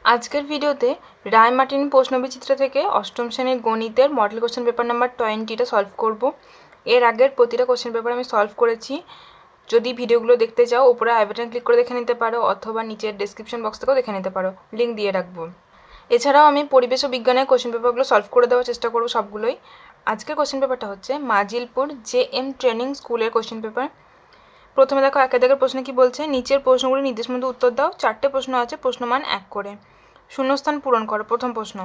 আজকের ভিডিওতে রায়-মার্টিন প্রশ্নবিচিত্র থেকে অষ্টম শ্রেণীর গণিতের মডেল কোশ্চেন পেপার নাম্বার 20টা সলভ করব। এর আগের প্রতিটা কোশ্চেন পেপার আমি সলভ করেছি। যদি ভিডিওগুলো দেখতে চাও উপরে আই বাটন ক্লিক করে দেখে নিতে পারো, অথবা নিচের ডেসক্রিপশন বক্স থেকেও দেখে নিতে পারো, লিঙ্ক দিয়ে রাখবো। এছাড়াও আমি পরিবেশ ও বিজ্ঞানের কোশ্চেন পেপারগুলো সলভ করে দেওয়ার চেষ্টা করবো সবগুলোই। আজকের কোশ্চেন পেপারটা হচ্ছে মাজিলপুর JM ট্রেনিং স্কুলের কোশ্চেন পেপার। প্রথমে দেখো একের দাগের প্রশ্নে কি বলছে, নিচের প্রশ্নগুলি নির্দেশ মতো উত্তর দাও। 4টে প্রশ্ন আছে, প্রশ্নমান 1 করে। শূন্যস্থান পূরণ করো। প্রথম প্রশ্ন,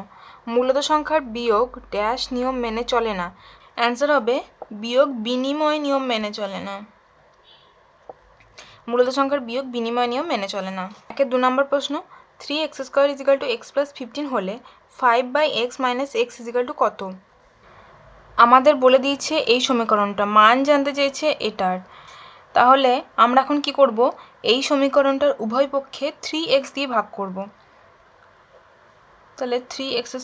মূলত সংখ্যার বিয়োগ ড্যাশ নিয়ম মেনে চলে না। অ্যান্সার হবে বিয়োগ বিনিময় নিয়ম মেনে চলে না। মূলত সংখ্যার বিয়োগ বিনিময় নিয়ম মেনে চলে না। একের 2 নম্বর প্রশ্ন, 3x² = x + 15 হলে 5/x - x = কত? আমাদের বলে দিয়েছে এই সমীকরণটা, মান জানতে চেয়েছে এটার। তাহলে আমরা এখন কি করব, এই সমীকরণটার উভয় পক্ষে 3x দিয়ে ভাগ করব। তাহলে 3x²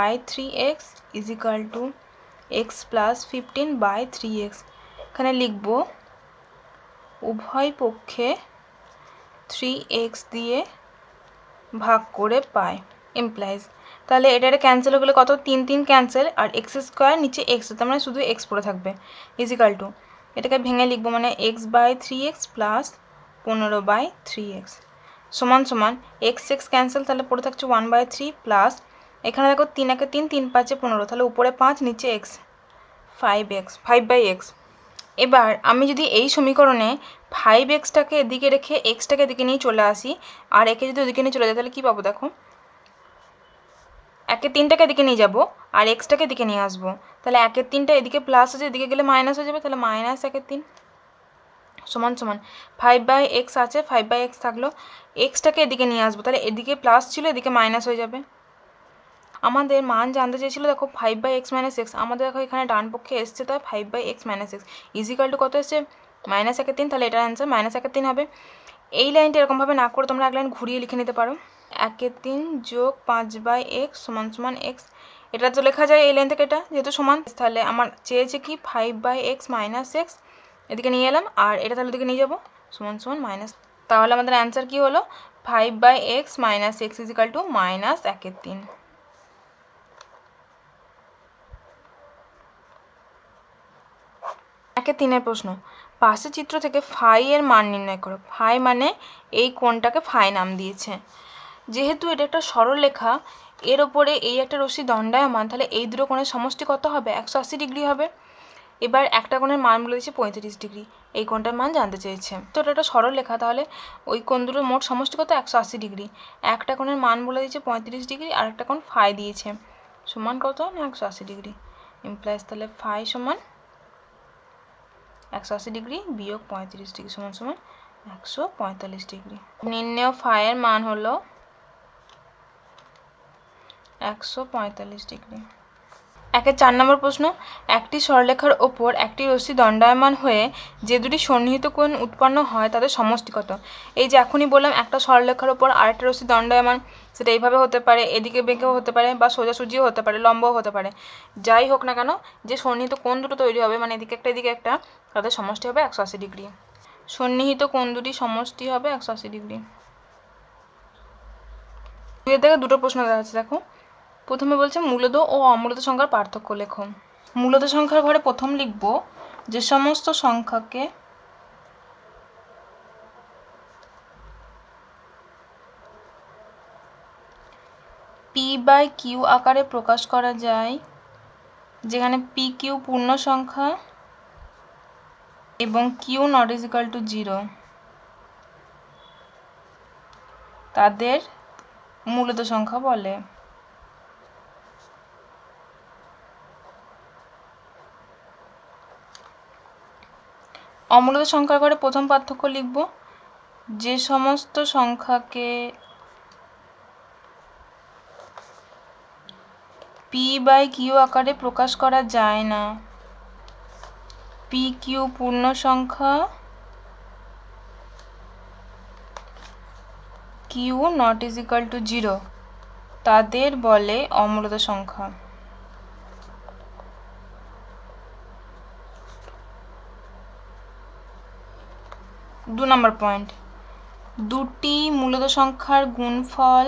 / 3x = x + 15/3x। এখানে লিখব উভয় পক্ষে 3x দিয়ে ভাগ করে পাই, ইমপ্লাইজ। তাহলে এটা ক্যান্সেল হয়ে গেলে কত, 3 3 ক্যান্সেল, আর x² নিচে x, তার মানে শুধু x পড়ে থাকবে, = এটাকে ভেঙে লিখব, মানে x/3x + 15/3x সমান সমান x ক্যান্সেল, তাহলে পড়ে থাকছে 1/3 প্লাস, এখানে দেখো 3 একে 3, 3 5 15, তাহলে উপরে 5 নিচে x, 5/x। এবার আমি যদি এই সমীকরণে 5xটাকে এদিকে রেখে xটাকে এদিকে নিয়ে চলে আসি, আর একে যদি ওদিকে নিয়ে চলে যায়, তাহলে কী পাবো দেখো, একের 3টাকে এদিকে নিয়ে যাব আর এক্সটাকে এদিকে নিয়ে আসবো। তাহলে একের 3টা এদিকে প্লাস আছে, এদিকে গেলে মাইনাস হয়ে যাবে, তাহলে -1/3 সমান সমান 5/x আছে, 5/x থাকলো, এক্সটাকে এদিকে নিয়ে আসবো, তাহলে এদিকে প্লাস ছিল, এদিকে মাইনাস হয়ে যাবে। আমাদের মান জানতে চেয়েছিল দেখো 5/x - x, আমাদের দেখো এখানে ডান পক্ষে এসছে, তাই 5/x - x = কত এসছে, -1/3, তাহলে এটার অ্যান্সার -1/3 হবে। এই লাইনটা এরকমভাবে না করে তোমরা এক লাইন ঘুরিয়ে লিখে নিতে পারো, 1/3 + 5/x = x। এটা তো লেখা যায় এই লাইন থেকে, এটা যেহেতু সমান, তাহলে আমার চেয়েছে কি 5/x - x, এদিকে নিয়ে এলাম, আর এটা তাহলে এদিকে নিয়ে যাবো, সমান সমান মাইনাস। তাহলে আমাদের অ্যান্সার কি হলো, 5/x - x = -1/3। একের 3-এর প্রশ্ন, পাশের চিত্র থেকে ফাই এর মান নির্ণয় করো। ফাই মানে এই কোণটাকে ফাই নাম দিয়েছে। যেহেতু এটা একটা সরলরেখা, এর ওপরে এই একটা রশ্মি দণ্ডায়মান, তাহলে এই দুটো কোণের সমষ্টি কত হবে, 180 ডিগ্রি হবে। এবার একটা কোণের মান বলে দিয়েছে 35 ডিগ্রি, এই কোণটার মান জানতে চেয়েছে। তো এটা একটা সরলরেখা, তাহলে ওই কোণ দুটোর মোট সমষ্টি কত, 180 ডিগ্রি। একটা কোণের মান বলে দিয়েছে 35 ডিগ্রি, আর একটা কোণ ফাই দিয়েছে, সমান কত না 180 ডিগ্রি, ইমপ্লাইজ তাহলে ফাই সমান 180 ডিগ্রি বিয়োগ 35 ডিগ্রি সমান সমান 145 ডিগ্রি। নির্ণেয় ফাই এর মান হলো 145 ডিগ্রি। একের 4 নম্বর প্রশ্ন, একটি সরলরেখার ওপর একটি রশ্মি দণ্ডায়মান হয়ে যে দুটি সন্নিহিত কোণ উৎপন্ন হয় তাদের সমষ্টি কত। এই যে এখনই বললাম, একটা সরলরেখার ওপর আরেকটা রশ্মি দণ্ডায়মান, সেটা এইভাবে হতে পারে, এদিকে বেঁকেও হতে পারে, বা সোজাসুজিও হতে পারে, লম্বও হতে পারে। যাই হোক না কেন, যে সন্নিহিত কোণ দুটো তৈরি হবে, মানে এদিকে একটা এদিকে একটা, তাদের সমষ্টি হবে 180 ডিগ্রি। সন্নিহিত কোণ দুটি সমষ্টি হবে 180 ডিগ্রি। দুইয়ের দিকে দুটো প্রশ্ন দেওয়া আছে, দেখো। প্রথমে বলছে মূলদ ও অমূলদ সংখ্যার পার্থক্য লেখো। মূলদ সংখ্যার ঘরে প্রথম লিখব যে সমস্ত সংখ্যাকে p/q আকারে প্রকাশ করা যায়, যেখানে p/q পূর্ণ সংখ্যা এবং q ≠ 0, তাদের মূলদ সংখ্যা বলে। অমূলদ সংখ্যার ঘরে প্রথম পার্থক্য লিখব যে সমস্ত সংখ্যাকে p/q আকারে প্রকাশ করা যায় না, p/q পূর্ণ সংখ্যা, q ≠ 0, তাদের বলে অমূলদ সংখ্যা। 2 নম্বর পয়েন্ট, দুটি মূলদ সংখ্যার গুণফল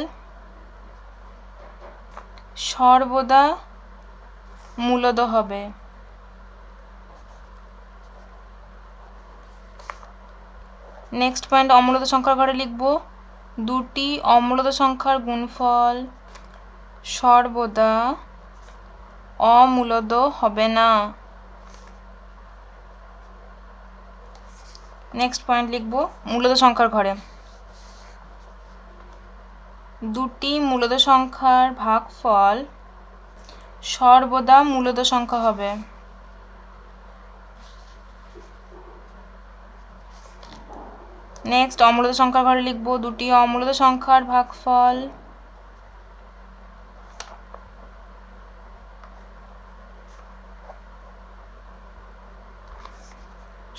সর্বদা মূলদ হবে। নেক্সট পয়েন্ট, অমূলদ সংখ্যার ঘরে লিখব দুটি অমূলদ সংখ্যার গুণফল সর্বদা অমূলদ হবে না। নেক্সট পয়েন্ট লিখব মূলদ সংখ্যার ঘরে দুটি মূলদ সংখ্যার ভাগফল সর্বদা মূলদ সংখ্যা হবে। নেক্সট অমূলদ সংখ্যার ঘরে লিখব দুটি অমূলদ সংখ্যার ভাগফল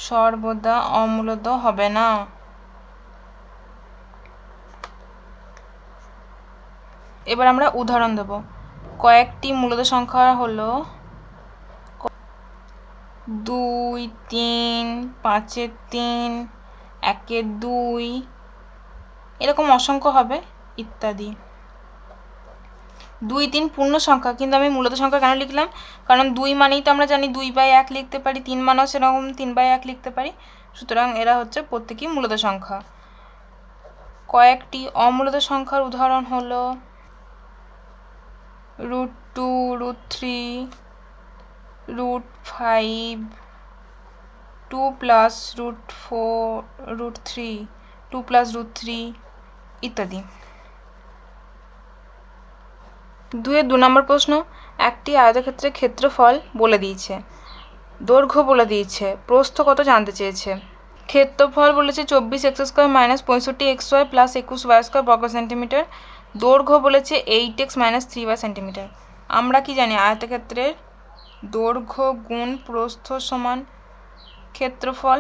সর্বদা অমূলদ হবে না। এবার আমরা উদাহরণ দেব। কয়েকটি মূলদ সংখ্যা হলো 2, 3, 5, 3, 1, 2, এরকম অসংখ্য হবে ইত্যাদি। 2, 3 পূর্ণ সংখ্যা, কিন্তু আমি মূলদ সংখ্যা কেন লিখলাম? কারণ 2 মানেই তো আমরা জানি 2/1 লিখতে পারি, 3 মানেও সেরকম 3/1 লিখতে পারি, সুতরাং এরা হচ্ছে প্রত্যেকই মূলদ সংখ্যা। কয়েকটি অমূলদ সংখ্যার উদাহরণ হলো √2, √3, √5, 2 + √4, √3, 2 + √3 ইত্যাদি। 2 নম্বর প্রশ্ন, একটি আয়তক্ষেত্রের ক্ষেত্রফল বলে দিয়েছে, দৈর্ঘ্য বলে দিয়েছে, প্রস্থ কত জানতে চেয়েছে। ক্ষেত্রফল বলেছে 24x² - 65xy + 21y² বর্গ সেন্টিমিটার। দৈর্ঘ্য বলেছে 8x - 3y সেন্টিমিটার। আমরা কি জানি? আয়তক্ষেত্রের দৈর্ঘ্য গুণ প্রস্থ সমান ক্ষেত্রফল।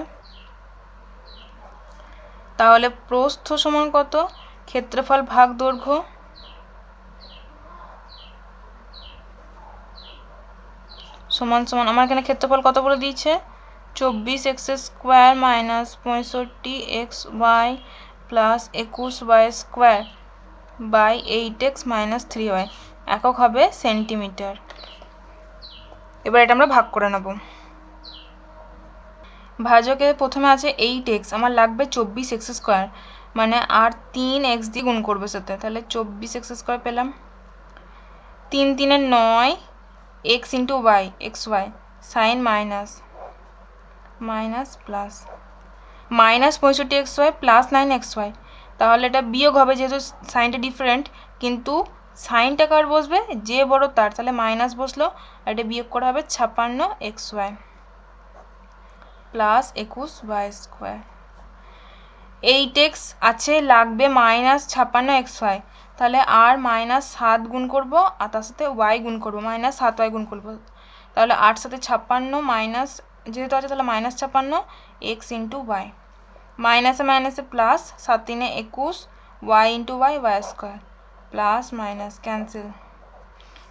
তাহলে প্রস্থ সমান কত? ক্ষেত্রফল ভাগ দৈর্ঘ্য। সমান সমান আমার এখানে ক্ষেত্রফল কত বলে দিয়েছে? 24x² - 65xy + 21y² / 8x - 3y, একক হবে সেন্টিমিটার। এবার এটা আমরা ভাগ করে নেব। ভাজকে প্রথমে আছে 8x, আমার লাগবে 24x², মানে আর 3x দিয়ে গুণ করবে সাথে, তাহলে 24x² পেলাম। 3 × 3 = 9, x × y xy, sign minus plus -65xy + 9xy, তাহলে এটা বিয়োগ হবে, যেহেতু সাইনটা ডিফারেন্ট, কিন্তু সাইনটা কার বসবে? যে বড় তার, তাহলে মাইনাস বসলো, আর এটা বিয়োগ করা হবে 56xy + 21y²। 8x আছে, লাগবে -56xy, তাহলে আর -7 গুণ করব, আর তার সাথে y গুণ করব, -7y গুণ করব, তাহলে 8 সাথে 56 মাইনাস যেহেতু আছে, তাহলে -56 x × y, মাইনাসে মাইনাসে plus, 7 × 3 = 21 y × y² plus minus cancel,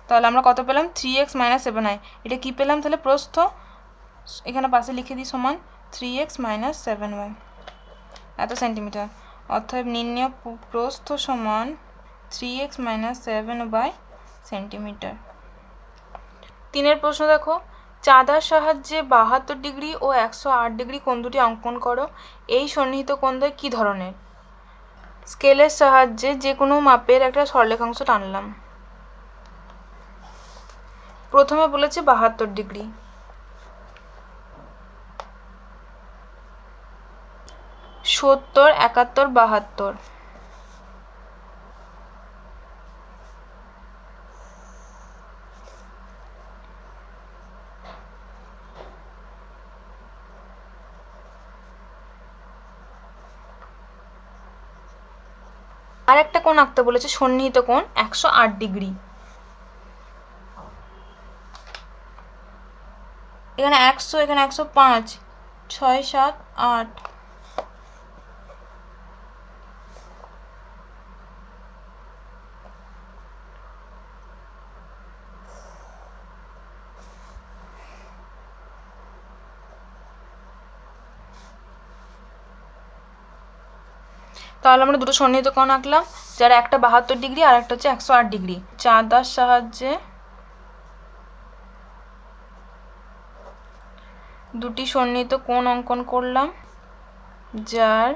তাহলে আমরা কত পেলাম? 3x - 7y। এটা কি পেলাম? তাহলে প্রস্থ, এখানে পাশে লিখে দিই সমান 3x - 7y, এত সেন্টিমিটার। অতএব নির্ণেয় প্রস্থ সমান 3x - 7y সেন্টিমিটার। 3 প্রশ্ন দেখো, চাঁদার সাহায্যে 72 ডিগ্রি ও 108 ডিগ্রি কোণ দুটি অঙ্কন করো। এই সন্নিহিত কোণদ্বয় কি ধরনের? স্কেলের সাহায্যে যে কোনো মাপের একটা সরলরেখাংশ টানলাম। প্রথমে বলেছে 72 ডিগ্রি, 70, 71, 72। আর একটা কোণ আঁকতে বলেছে, সন্নিহিত কোণ 108 ডিগ্রি। এখানে 100, এখানে 105, 6, 7, 8। তাহলে আমরা দুটো সন্নিহিত কোণ আঁকলাম। যারা একটা 72 ডিগ্রি আর একটা হচ্ছে 108 ডিগ্রি। চাঁদার সাহায্যে দুটি সন্নিহিত কোণ অঙ্কন করলাম, যার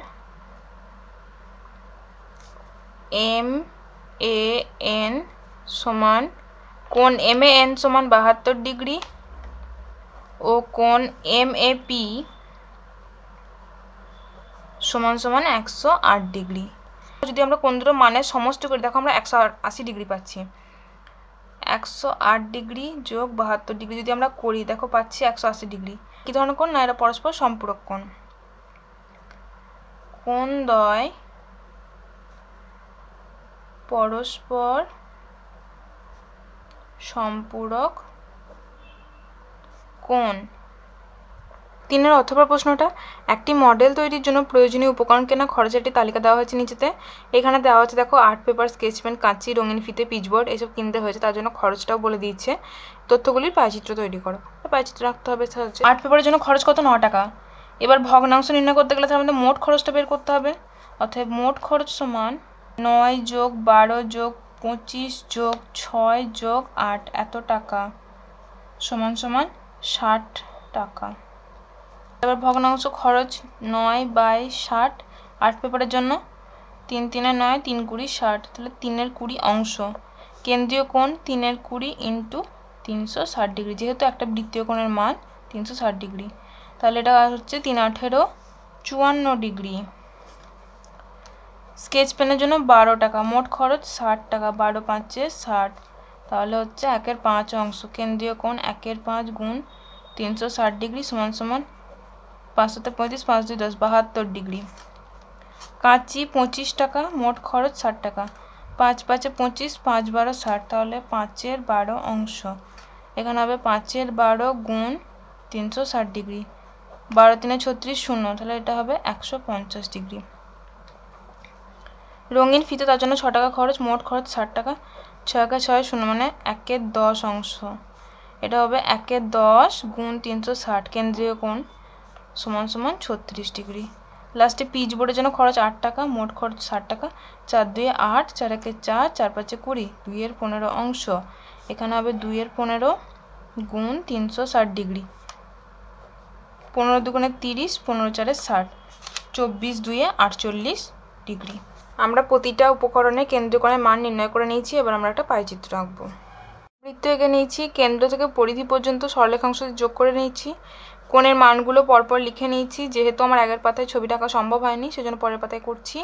MAN সমান কোণ MAN সমান 72 ডিগ্রি ও কোণ MAP সমান সমান 108 ডিগ্রি। যদি আমরা কোণ দুটো মানের সমষ্টি করি, দেখো আমরা 180 ডিগ্রি পাচ্ছি। 108 ডিগ্রি যোগ 72 ডিগ্রি যদি আমরা করি, দেখো পাচ্ছি 180 ডিগ্রি। কি ধরনের কোণ? না, এরা পরস্পর সম্পূরক কোণ। কোণদ্বয় পরস্পর সম্পূরক কোণ। 3 অথবা প্রশ্নটা, একটি মডেল তৈরির জন্য প্রয়োজনীয় উপকরণ কেনা খরচের একটি তালিকা দেওয়া হয়েছে নিচেতে। এখানে দেওয়া হচ্ছে দেখো আর্ট পেপার, স্কেচ পেন, কাঁচি, রঙিন ফিতে, পিচবোর্ড এসব কিনতে হয়েছে, তার জন্য খরচটাও বলে দিচ্ছে। তথ্যগুলির পায়চিত্র তৈরি করো। পায়চিত্র রাখতে হবে সাহায্যে। আর্ট পেপারের জন্য খরচ কত? 9 টাকা। এবার ভগ্নাংশ নির্ণয় করতে গেলে তার মধ্যে মোট খরচটা বের করতে হবে। অতএব মোট খরচ সমান 9 যোগ 12 যোগ 25 যোগ 6 যোগ 8 এত টাকা সমান সমান 60 টাকা। এবার ভগ্নাংশ খরচ 9/60 আর্ট পেপারের জন্য। 3 3 9, 3 20 60, তাহলে 3 20 অংশ। কেন্দ্রীয় কোণ 3 20 ইন্টু 360 ডিগ্রি, যেহেতু একটা বৃত্তীয় কোণের মান 360 ডিগ্রি, তাহলে এটা হচ্ছে 3 18 54 ডিগ্রি। স্কেচ পেনের জন্য 12 টাকা, মোট খরচ 60 টাকা, 12 5 60, তাহলে হচ্ছে 1/5 অংশ। কেন্দ্রীয় কোণ 1/5 গুণ 360 ডিগ্রি সমান সমান 5 7 35, 5 2 10, 72 ডিগ্রি। কাঁচি 25 টাকা, মোট খরচ 60 টাকা, 5 5 25, 5 12 60, তাহলে 5/12 অংশ। এখানে হবে 5/12 গুণ 360 ডিগ্রি, 12 3 36 0, তাহলে এটা হবে 150 ডিগ্রি। রঙিন ফিতে, তার জন্য 6 টাকা খরচ, মোট খরচ 60 টাকা, 6 6 0 মানে 1/10 অংশ। এটা হবে 1/10 গুণ 360, কেন্দ্রীয় কোণ সমান সমান 36 ডিগ্রি। লাস্টে পিচ বোর্ডের জন্য খরচ 8 টাকা, মোট খরচ 60 টাকা, 4 2 8, 4 1 4, 4 5 20, 2/15 অংশ। এখানে হবে 2/15 গুণ 360 ডিগ্রি, 15 2 30, 15 4 60, 24 2 48 ডিগ্রি। আমরা প্রতিটা উপকরণে কেন্দ্রীয় কোণের মান নির্ণয় করে নিয়েছি। এবার আমরা একটা পায়চিত্র আঁকবো। বৃত্ত এঁকে নিয়েছি, কেন্দ্র থেকে পরিধি পর্যন্ত সরলরেখাংশ যোগ করে নিয়েছি, কোণের মানগুলো পরপর লিখে নিয়েছি। যেহেতু আমার আগের পাতায় ছবিটা আঁকা সম্ভব হয়নি, সেজন্য পরের পাতায় করছি।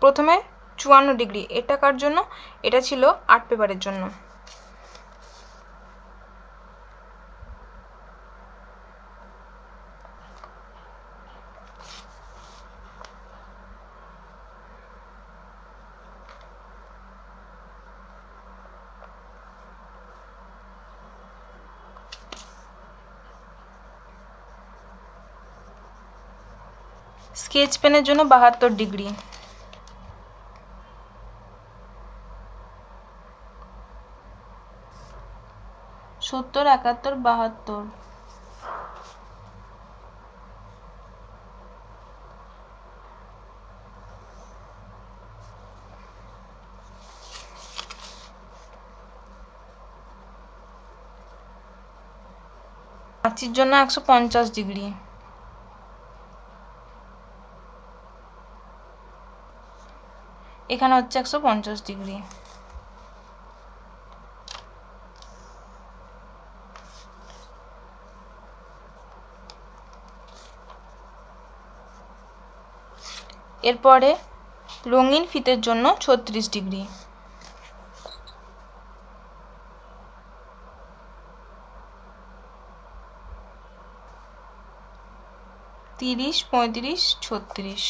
প্রথমে 54 ডিগ্রি, এটা কার জন্য? এটা ছিল আর্ট পেপারের জন্য। স্কেচ পেনের জন্য 72 ডিগ্রি, সত্তর 71 72, কাঁচির জন্য 150 ডিগ্রি, এখানে হচ্ছে 150 ডিগ্রি। এরপরে রঙিন ফিতের জন্য 36 ডিগ্রি, 30 35 36,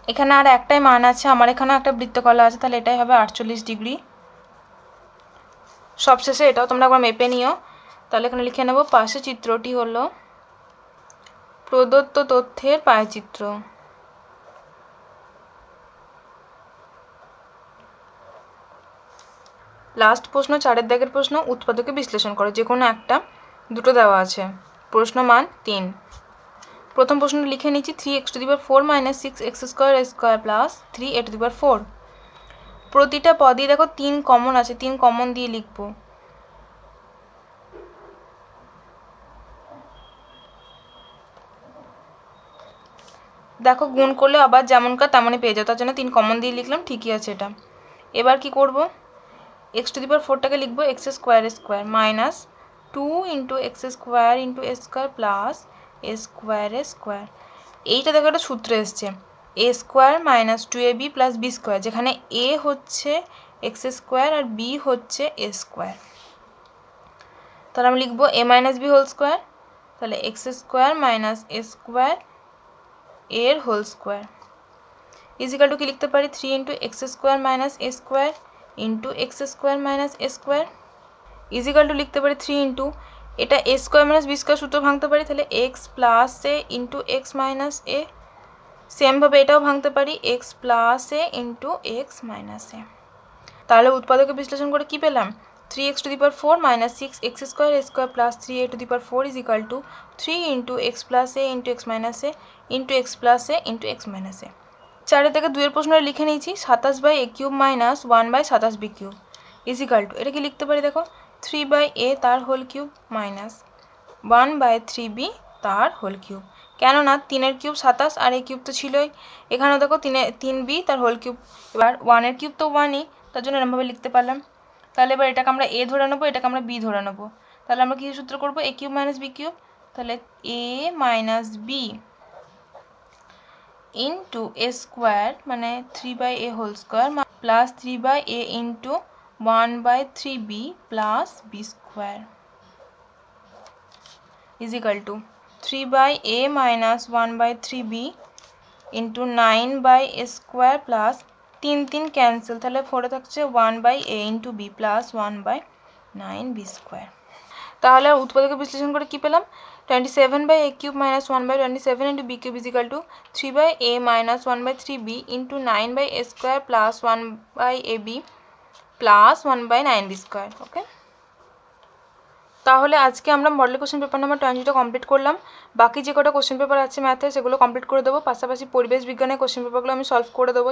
এখানে আর একটাই মান আছে, আমার এখানে একটা বৃত্তকলা আছে, তাহলে এটাই হবে 48 ডিগ্রি। সবশেষে এটাও তোমরা একবার মেপে নিও। তাহলে এখানে লিখে নেব, পাশে চিত্রটি হলো প্রদত্ত তথ্যের পায়চিত্র। লাস্ট প্রশ্ন 4 দাগের প্রশ্ন, উৎপাদকে বিশ্লেষণ করো, যে কোনো একটা, দুটো দেওয়া আছে। প্রশ্ন মান 3। প্রথম প্রশ্ন লিখে নিচ্ছি 3x⁴ - 6x² প্লাস 3a⁴। প্রতিটা পদই দেখো 3 কমন আছে, 3 কমন দিয়ে লিখবো। দেখো গুণ করলে আবার যেমনকার তেমনই পেয়ে যাও, তার জন্য 3 কমন দিয়ে লিখলাম, ঠিকই আছে এটা। এবার কি করব, x⁴টাকে লিখবো x² minus 2 × x² plus a²। এইটা দেখো একটা সূত্র এসছে, a² minus 2ab plus b², যেখানে a হচ্ছে x² আর b হচ্ছে a²। তাহলে আমি লিখবো a minus b whole square, তাহলে x² মাইনাস a² এর হোল স্কোয়ার ইজিক্যাল টু কি লিখতে পারি 3 × x² minus a² into x² minus a², equal to লিখতে পারি 3 ইন্টু এটা a² মাইনাস b² সূত্র ভাঙতে পারি, তাহলে x plus a into x minus a। সেমভাবে এটাও ভাঙতে পারি x plus a into x minus a। তাহলে উৎপাদকে বিশ্লেষণ করে কি পেলাম, 3x⁴ minus 6x² plus 3a⁴ is equal two 3 × x plus a into x minus a into x plus a into x minus a। 4 থেকে 2 এর প্রশ্নটা লিখে নিয়েছি 27/a³ minus 1/27b³ is equal two, এটা কি লিখতে পারি দেখো 3/a তার হোল কিউব মাইনাস 1/3b তার হোল কিউব। কেননা 3 কিউব 27 আর a কিউব তো ছিলই, এখানেও দেখো 3b তার হোল কিউব। এবার 1 কিউব তো 1ই, তার জন্য এরকমভাবে লিখতে পারলাম। তাহলে এবার এটাকে আমরা a ধরে নেবো, এটাকে আমরা b ধরে নেবো। তাহলে আমরা কী সূত্র করবো, a³ মাইনাস b³, তাহলে a minus b into a² মানে 3/a whole square plus 3/a into 1/3b plus b² is equal to 3/a minus 1/3b into 9/a² plus 3 cancel, তাহলে 4 থাকছে 1/a into b plus 1/9b²। তাহলে উৎপাদকে বিশ্লেষণ করে কি পেলাম, 27/a³ minus 1/27 into b³ is equal to 3/a minus 1/3b into 9/a² plus 1/ab plus 1/9b²। Okay, তাহলে আজকে আমরা মডেল কোশ্চেন পেপার নাম্বার 20টা কমপ্লিট করলাম। বাকি যে কটা কোশ্চেন পেপার আছে ম্যাথে সেগুলো কমপ্লিট করে দেবো, পাশাপাশি পরিবেশ বিজ্ঞানের কোশ্চেন পেপারগুলো আমি সলভ করে দেবো।